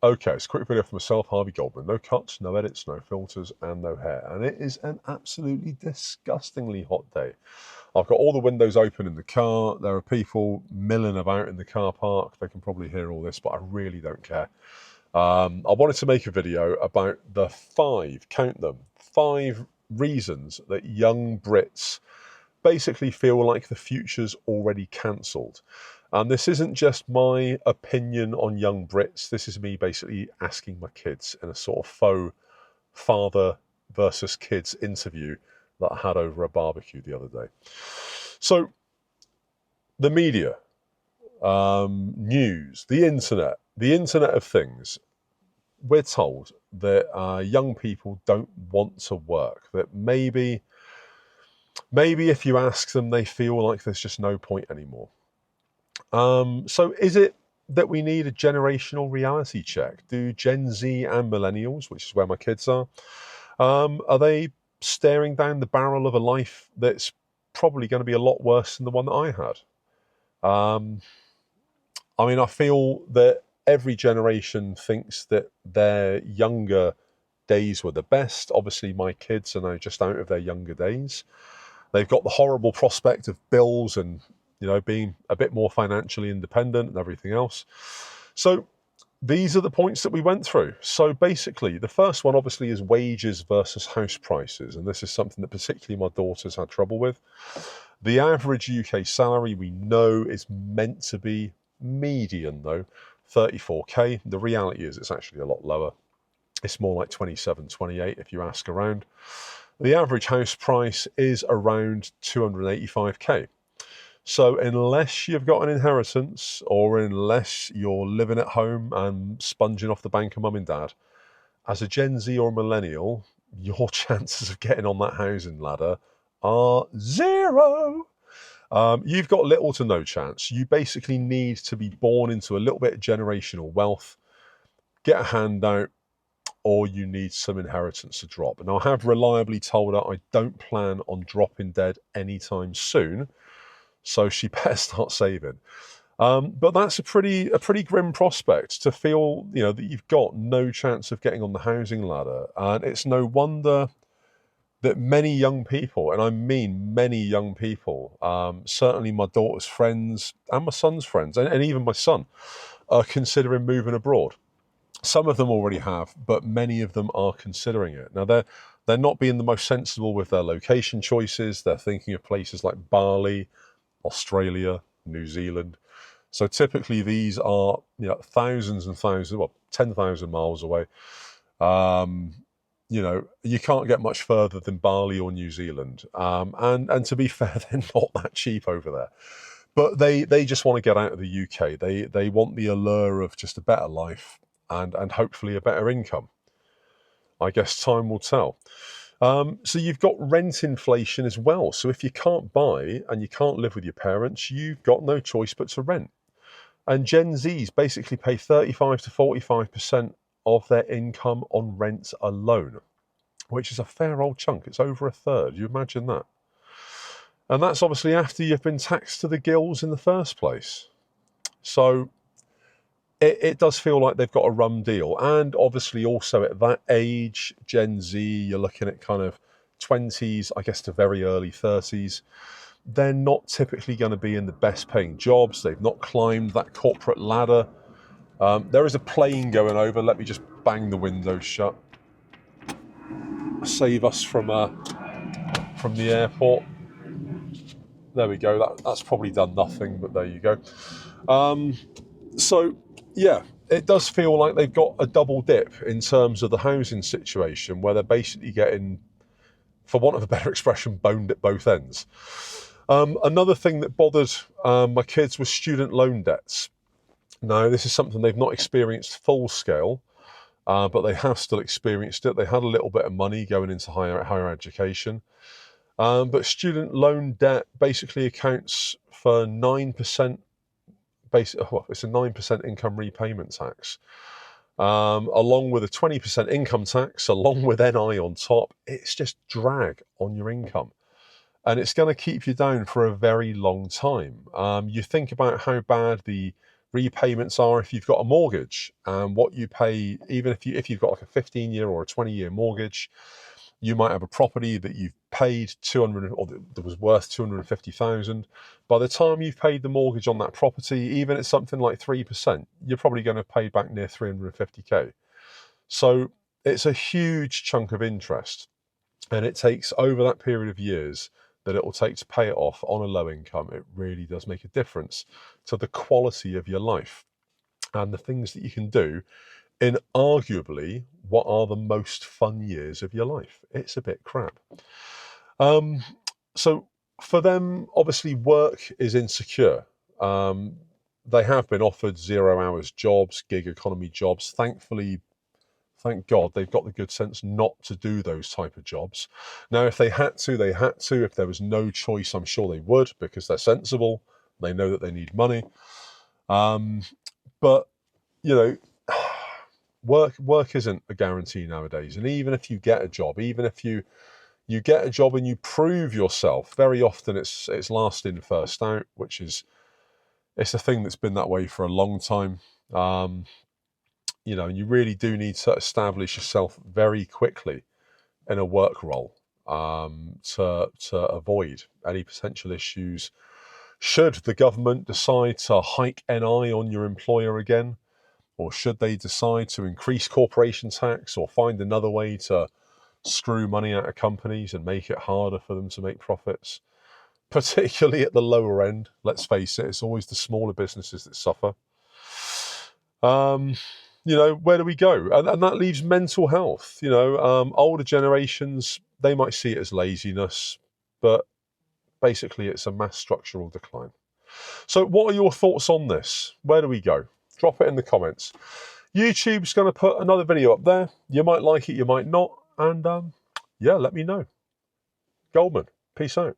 Okay, it's a quick video for myself, Harvey Goldman. No cuts, no edits, no filters, and no hair. And it is an absolutely disgustingly hot day. I've got all the windows open in the car. There are people milling about in the car park. They can probably hear all this, but I really don't care. I wanted to make a video about the count them, 5 reasons that young Brits basically feel like the future's already cancelled. And this isn't just my opinion on young Brits. This is me basically asking my kids in a sort of faux father versus kids interview that I had over a barbecue the other day. So the media, news, the internet of things, we're told that young people don't want to work, that maybe if you ask them, they feel like there's just no point anymore. So is it that we need a generational reality check? Do Gen Z and millennials, which is where my kids are they staring down the barrel of a life that's probably going to be a lot worse than the one that I had? I mean, I feel that every generation thinks that their younger days were the best. Obviously, my kids are now just out of their younger days. They've got the horrible prospect of bills and, being a bit more financially independent and everything else. So these are the points that we went through. So basically, the first one obviously is wages versus house prices. And this is something that particularly my daughter's had trouble with. The average UK salary we know is meant to be median, though, 34k. The reality is it's actually a lot lower. It's more like 27, 28 if you ask around. The average house price is around 285k. So unless you've got an inheritance or unless you're living at home and sponging off the bank of mum and dad, as a Gen Z or millennial, your chances of getting on that housing ladder are 0. You've got little to no chance. You basically need to be born into a little bit of generational wealth, get a handout, or you need some inheritance to drop. And I have reliably told her I don't plan on dropping dead anytime soon, so she better start saving. But that's a pretty grim prospect, to feel that you've got no chance of getting on the housing ladder. And it's no wonder that many young people, and I mean many young people, certainly my daughter's friends and my son's friends, and even my son, are considering moving abroad. Some of them already have, but many of them are considering it. Now, they're not being the most sensible with their location choices. They're thinking of places like Bali, Australia, New Zealand. So typically these are thousands and thousands, 10,000 miles away. You can't get much further than Bali or New Zealand. And to be fair, they're not that cheap over there. But they just want to get out of the UK. They want the allure of just a better life and hopefully a better income. I guess time will tell. So you've got rent inflation as well. So if you can't buy and you can't live with your parents, you've got no choice but to rent. And Gen Zs basically pay 35 to 45% of their income on rent alone, which is a fair old chunk. It's over a third. You imagine that? And that's obviously after you've been taxed to the gills in the first place. So it does feel like they've got a rum deal. And obviously also at that age, Gen Z, you're looking at kind of 20s, I guess, to very early 30s. They're not typically going to be in the best paying jobs. They've not climbed that corporate ladder. There is a plane going over. Let me just bang the windows shut. Save us from the airport. There we go. That's probably done nothing, but there you go. So, yeah, it does feel like they've got a double dip in terms of the housing situation, where they're basically getting, for want of a better expression, boned at both ends. Another thing that bothered my kids was student loan debts. Now, this is something they've not experienced full scale, but they have still experienced it. They had a little bit of money going into higher education. But student loan debt basically accounts for 9%. It's a 9% income repayment tax, along with a 20% income tax, along with NI on top. It's just drag on your income, and it's going to keep you down for a very long time. You think about how bad the repayments are if you've got a mortgage, and what you pay, even if you've got like a 15-year or a 20-year mortgage, you might have a property that you've paid 200 or that was worth 250,000. By the time you've paid the mortgage on that property, even at something like 3%, you're probably going to pay back near 350k. So it's a huge chunk of interest, and it takes over that period of years that it will take to pay it off on a low income. It really does make a difference to the quality of your life and the things that you can do in arguably what are the most fun years of your life. It's a bit crap. So for them, obviously, work is insecure. They have been offered 0 hours jobs, gig economy jobs. Thankfully, thank God, they've got the good sense not to do those type of jobs. Now, if they had to, they had to. If there was no choice, I'm sure they would, because they're sensible. They know that they need money. But, you know, work isn't a guarantee nowadays. And even if you get a job, even if you get a job and you prove yourself, very often it's last in, first out, which is, it's a thing that's been that way for a long time. You know, you really do need to establish yourself very quickly in a work role to avoid any potential issues. Should the government decide to hike NI on your employer again, or should they decide to increase corporation tax or find another way to screw money out of companies and make it harder for them to make profits, particularly at the lower end, let's face it, it's always the smaller businesses that suffer. You know, where do we go? And that leaves mental health. You know, older generations, they might see it as laziness, but basically it's a mass structural decline. So what are your thoughts on this? Where do we go? Drop it in the comments. YouTube's going to put another video up there. You might like it, you might not. And yeah, let me know. Goldman, peace out.